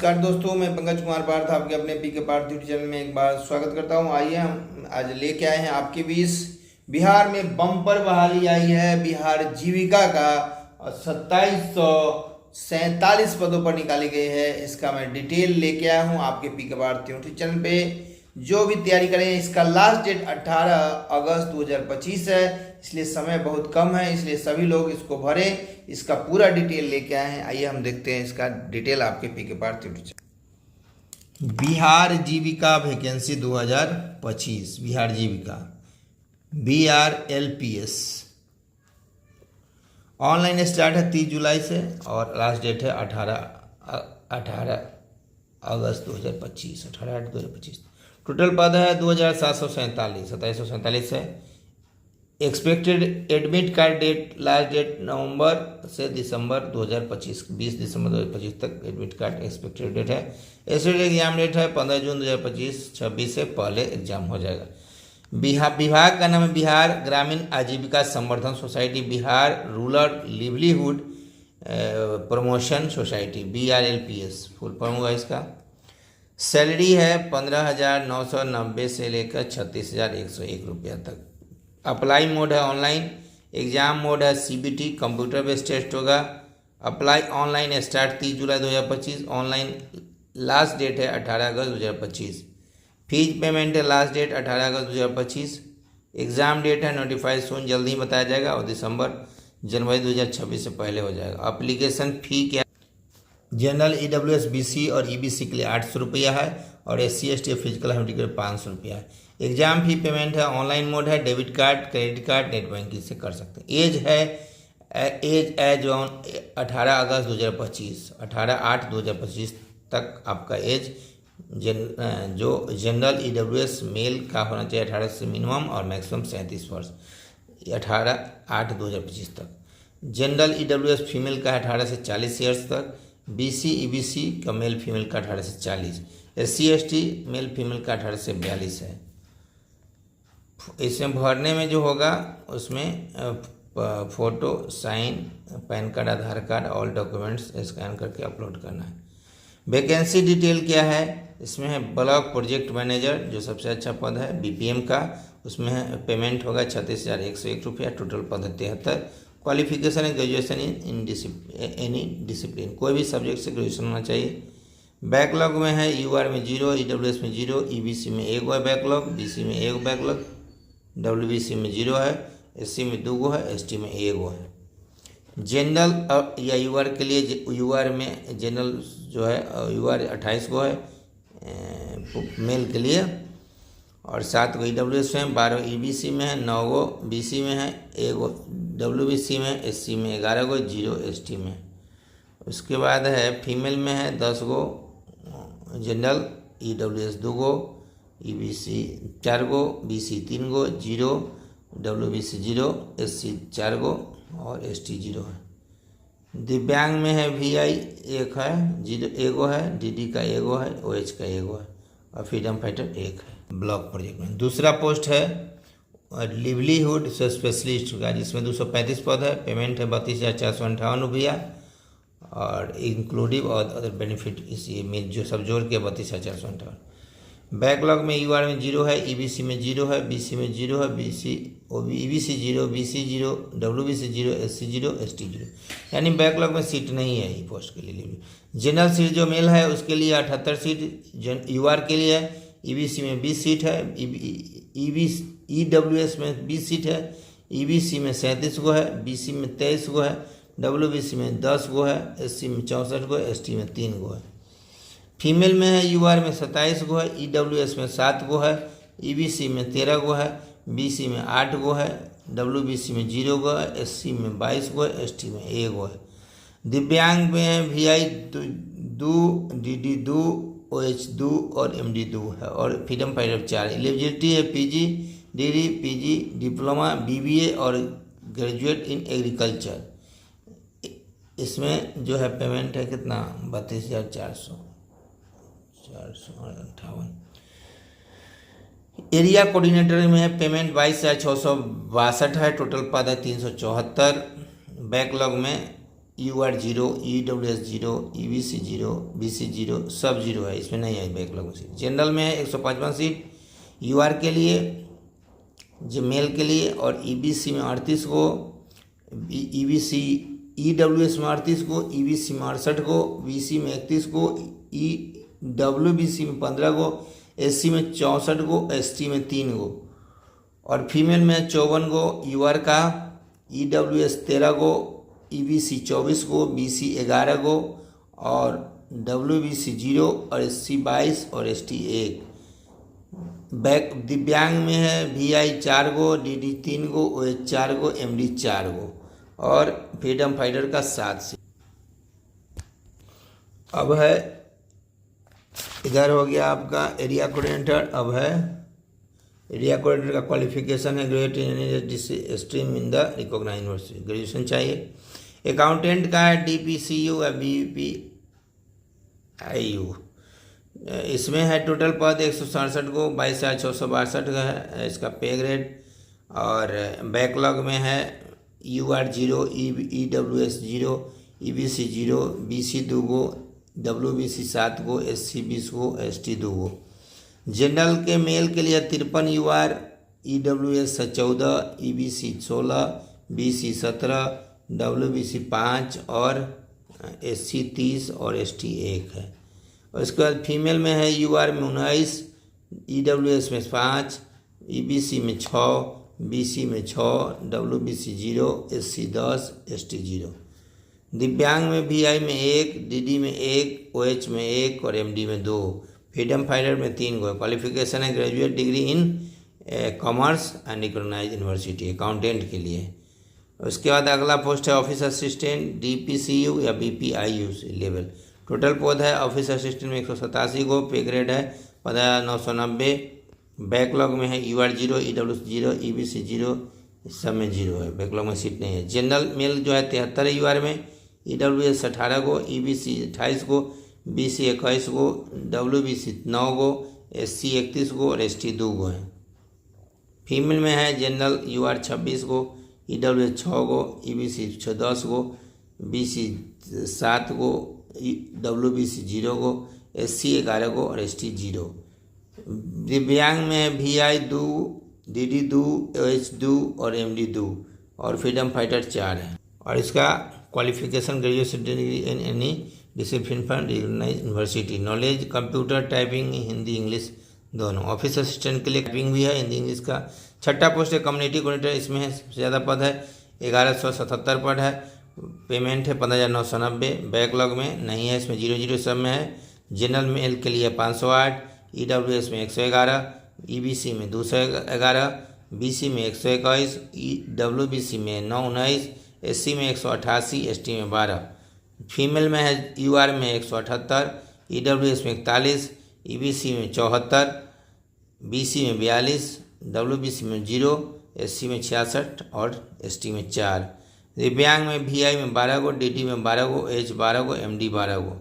नमस्कार दोस्तों, मैं पंकज कुमार पार्थ आपके अपने पीके पार्थ यूट्यूब चैनल में एक बार स्वागत करता हूं। आइए हम आज लेके आए हैं आपके बीच बिहार में बम्पर बहाली आई है। बिहार जीविका का 2747 पदों पर निकाली गई है। इसका मैं डिटेल लेके आया हूं आपके पीके पार्थ यूट्यूब चैनल पे। जो भी तैयारी करें, इसका लास्ट डेट 18 अगस्त 2025 है, इसलिए समय बहुत कम है, इसलिए सभी लोग इसको भरें। इसका पूरा डिटेल लेके आए हैं। आइए हम देखते हैं इसका डिटेल आपके पीके पार्थ यूट्यूब चैनल। बिहार जीविका वैकेंसी 2025, बिहार जीविका BRLPS ऑनलाइन स्टार्ट है 30 जुलाई से और लास्ट डेट है 18 अगस्त 2025, 18/8/2025। टोटल पद है 2747, 2747 है। Expected admit card date, last date नवंबर से दिसंबर 2025, 20 दिसंबर 2025 तक एडमिट कार्ड एक्सपेक्टेड डेट है। एसएड एग्जाम डेट है 15 जून 2025, 26 से पहले एग्जाम हो जाएगा। विभाग का नाम है बिहार ग्रामीण आजीविका संवर्धन society, Bihar rural livelihood promotion society, BRLPS full form हुआ इसका। सैलरी है 15,990 से लेकर 36,101 रुपया तक। अप्लाई मोड है ऑनलाइन, एग्जाम मोड है CBT कंप्यूटर बेस्ड टेस्ट होगा। अप्लाई ऑनलाइन स्टार्ट 30 जुलाई 2025, ऑनलाइन लास्ट डेट है 18 अगस्त 2025। फीस पेमेंट है लास्ट डेट 18 अगस्त 2025। एग्जाम डेट है नोटिफाइड सून, जल्दी ही बताया जाएगा और जनवरी 2026 से पहले हो जाएगा। अप्लीकेशन फ़ी क्या? जनरल EWS BC और EBC के लिए 800 रुपया है और SC ST फिजिकल हैंडिकैप के लिए 500 रुपया है। एग्जाम फी पेमेंट है ऑनलाइन मोड है, debit card credit card net banking से कर सकते हैं। एज है एज ऑन 18 अगस्त 2025, 18/8/2025 तक आपका एज जो जनरल EWS मेल का होना चाहिए 18 से मिनिमम और मैक्सिमम 37 वर्ष, 18/8/2025 तक। जनरल EWS फीमेल का है 18 से 40 ईयर्स तक। BC EBC का मेल फीमेल का 18 से 40, SC ST मेल फीमेल का 18 से 42 है। इसमें भरने में जो होगा उसमें फ़ोटो, साइन, पैन कार्ड, आधार कार्ड, ऑल डॉक्यूमेंट्स स्कैन करके अपलोड करना है। वैकेंसी डिटेल क्या है? इसमें है ब्लॉक प्रोजेक्ट मैनेजर, जो सबसे अच्छा पद है BPM का, उसमें है पेमेंट होगा 36,101 रुपया। टोटल पद है 73। क्वालिफिकेशन है ग्रेजुएशन इन एनी डिसिप्लिन, कोई भी सब्जेक्ट से ग्रेजुएशन होना चाहिए। बैकलॉग में है UR में 0, EWS में 0, EBC में 1 है बैकलॉग, BC में 1 बैकलॉग, WBC में 0 है, SC में 2 है, ST में 1 है। जनरल या UR के लिए UR में जनरल जो है UR 28 गो है मेल के लिए और 7 गो EWS में, 12 EBC में है, 9 गो BC में है, 1 गो WBC में, SC में 11 गो, 0 ST में। उसके बाद है फीमेल में है 10 गो जनरल, EWS 2 गो, EBC 4 गो, BC 3 गो, 0 WBC 0, SC 4 गो और ST 0 है। दिव्यांग में है VI 1 है, 1 गो है, DD का 1 गो है, OH का 1 गो है और फ्रीडम फाइटर 1 है। ब्लॉक प्रोजेक्ट में दूसरा पोस्ट है लिवलीहुड स्पेशलिस्ट का, जिसमें 235 पद है। पेमेंट है 32,458 रुपया और इंक्लूडिव और अदर बेनिफिट इसी में जो सब जोड़ के 32,458। बैकलॉग में UR में 0 है, EBC में 0 है, BC में 0 है, EBC 0, BC 0, WBC 0, SC 0, ST 0, यानी बैकलॉग में सीट नहीं है ई पोस्ट के लिए। जनरल सीट जो मेल है उसके लिए 78 सीट UR के लिए है, EBC में 20 सीट है, EWS में 20 सीट है, EBC में 37 गो है, BC में 23 गो है, WBC में 10 गो है, SC में 64 गो है, ST में 3 गो है। फीमेल में है UR में 27 गो है, EWS में 7 गो है, EBC में 13 गो है, BC में 8 गो है, WBC में 0 गो है, SC में 22 गो है, ST में 1 गो है। दिव्यांग में है VI 2, DD 2, OH 2 और MD 2 है और फ्रीडम फाइटर 4। एलिजिबिलिटी है PG degree, PG diploma, BBA और ग्रेजुएट इन एग्रीकल्चर। इसमें जो है पेमेंट है कितना 32,458। एरिया कोऑर्डिनेटर में है पेमेंट 22,662 है। टोटल पद है 374। बैकलॉग में UR 0, EWS 0, EBC 0, BC 0 सब 0 है, इसमें नहीं है बैकलॉग में सीट। जनरल में है 155 सीट UR के लिए, जो मेल के लिए, और EBC में 38 को, EBC EWS में 38 को, EBC में 68 को, BC में 31 को, WBC में 15 को, SC में 64 को, ST में 3 को, और फीमेल में 54 को UR का, EWS 13 को, EBC 24 को, BC 11 को, और WBC 0 और SC 22 और ST 1। बैक दिव्यांग में है VI 4 को, DD 3 को, OH 4 को, MD 4 को, और फ्रीडम फाइटर का 7 सीट। अब है इधर हो गया आपका एरिया कोऑर्डिनेटर। अब है एरिया कोऑर्डिनेटर का क्वालिफिकेशन है graduate in stream in the recognized university, graduation चाहिए। अकाउंटेंट का है DPCU या BPIU। इसमें है टोटल पद 167 को, 22,662 का है इसका पे ग्रेड, और बैकलॉग में है UR 0, EWS 0, EBC 0, BC 2 को, WBC 7 को, SC 20 को, ST 2 को। जनरल के मेल के लिए 53 UR, EWS 14, EBC 16, BC 17, WBC 5 और SC 30 और ST 1 है। और इसके बाद फीमेल में है UR में 19, EWS में 5, EBC में 6, BC में 6, WBC 0, SC 10, ST 0। दिव्यांग में VI में 1, DD में 1, OH में 1 और MD में 2, फ्रीडम फाइटर में 3 को। क्वालिफिकेशन है graduate degree in commerce and recognized university, accountant के लिए। उसके बाद अगला पोस्ट है ऑफिस असिस्टेंट DPCU या BPIU लेवल। टोटल पद है ऑफिस असिस्टेंट में 187 को, पे ग्रेड है 15,990। बैकलॉग में है UR 0, EWS 0, EBC 0, इस सब में 0 है, बैकलॉग में सीट नहीं है। जनरल मेल जो है 73 है UR में, EWS 18 को, EBC 28 को, BC 21 को, WBC 9 को, SC 31 को और ST 2 को है। फीमेल में है जनरल UR 26 को, EWS 6 को, EBC 10 को, BC 7 को, WBC 0 को, SC 11 को और ST 0। दिव्यांग में है VI 2, DD 2, OH 2 और MD 2 और फ्रीडम फाइटर 4 है। और इसका qualification graduation degree in any discipline from recognized university. Knowledge computer typing Hindi English दोनों। ऑफिस असिस्टेंट के लिए टाइपिंग भी है हिंदी इंग्लिश का। छठा पोस्ट है कम्युनिटी कोऑर्डिनेटर, इसमें है सबसे ज़्यादा पद है 1177 पद है। पेमेंट है 15,990। बैकलॉग में नहीं है, इसमें 00 सब में है। जनरल मेल के लिए 508, EWS में 111, EBC में 211, BC में 121, WBC में 919, SC में 188, ST में 12। फीमेल में है UR में 178, EWS में 41, EBC में 74, BC में 42, WBC में 0, SC में 66 और ST में 4। दिव्यांग में VI में 12 को, DD में 12 को, OH 12 को, MD 12 को।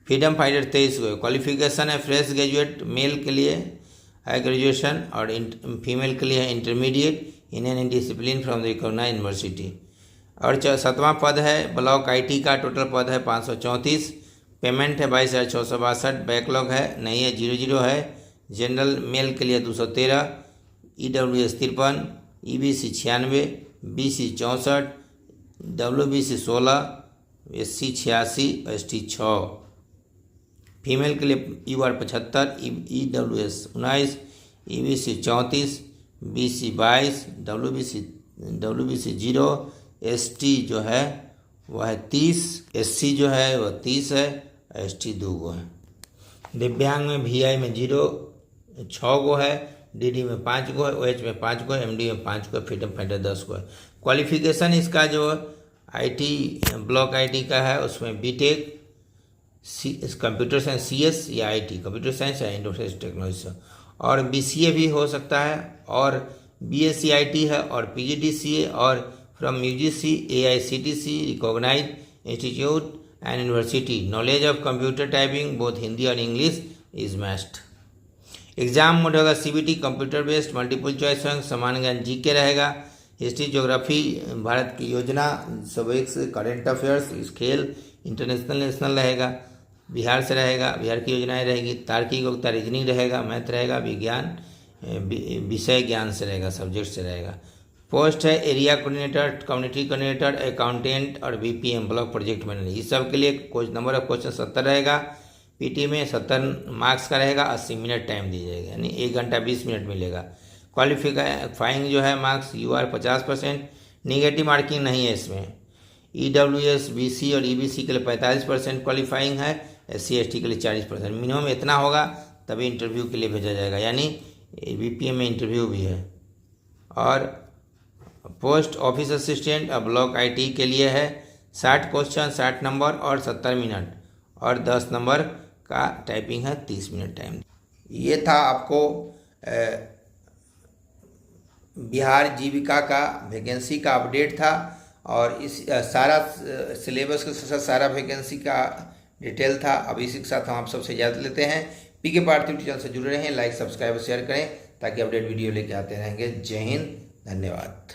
फ्रीडम फाइटर 23 को। क्वालिफिकेशन है फ्रेश ग्रेजुएट, मेल के लिए है ग्रेजुएशन और फीमेल के लिए है intermediate in any discipline from the recognized university. और 7वां पद है ब्लॉक IT का। टोटल पद है 534। पेमेंट है 22,662। बैकलॉग है नहीं है, 00 है। जनरल मेल के लिए 213, EWS 53, EBC 96, BC 64, WBC 16, SC 86, ST 6। Female के लिए UR 75, EWS 19, EBC 34, BC 22, WBC 0, ST जो है वह है 30, SC जो है वह 30 है, ST 2 को है। दिव्यांग में VI में 6 को है, DD में 5 को है, OH में 5 को है, MD में 5 को है, फ्रीडम फाइटर 10 को है। क्वालिफिकेशन इसका जो IT ब्लॉक IT का है उसमें BTech कंप्यूटर साइंस CS या IT कंप्यूटर साइंस या इंडस्ट्रियल टेक्नोलॉजी से, और BCA भी हो सकता है, और BSc IT है, और PGDCA और from UGC AICTC recognised institute and university. Knowledge of computer typing both Hindi और English is must. Exam mode होगा CBT computer based multiple choice, समान ज्ञान GK रहेगा। हिस्ट्री, ज्योग्राफी, भारत की योजना, सब्जेक्ट्स, करंट अफेयर्स, खेल, इंटरनेशनल नेशनल रहेगा, बिहार से रहेगा, बिहार की योजनाएं रहेगी, तार्किक वक्ता, रीजनिंग रहेगा, मैथ रहेगा, विज्ञान विषय ज्ञान से रहेगा, सब्जेक्ट से रहेगा। पोस्ट है area coordinator, community coordinator, accountant और बीपीएम ब्लॉक प्रोजेक्ट मैनेजर। इस सब के लिए नंबर ऑफ क्वेश्चन 70 रहेगा। पीटी में 70 मार्क्स का रहेगा, 80 मिनट टाइम दी जाएगा, यानी 1 घंटा 20 मिनट मिलेगा। क्वालिफाइंग जो है मार्क्स यूआर 50%, निगेटिव मार्किंग नहीं है इसमें। ईडब्ल्यूएस, बीसी और ईबीसी के लिए 45% क्वालिफाइंग है, एससी एसटी के लिए 40%। मिनिमम इतना होगा तभी इंटरव्यू के लिए भेजा जाएगा, यानी बीपीएम में इंटरव्यू भी है। और पोस्ट ऑफिस असिस्टेंट और ब्लॉक आईटी के लिए है 60 क्वेश्चन, 60 नंबर और 70 मिनट, और 10 नंबर का टाइपिंग है, 30 मिनट टाइम। ये था आपको बिहार जीविका का वैकेंसी का अपडेट था, और इस सारा सिलेबस के साथ सारा वैकेंसी का डिटेल था। अब इसी के साथ हम आप सबसे इजाज़त लेते हैं। पीके पार्थिव चैनल से जुड़े रहें, लाइक सब्सक्राइब शेयर करें ताकि अपडेट वीडियो लेके आते रहेंगे। जय हिंद, धन्यवाद।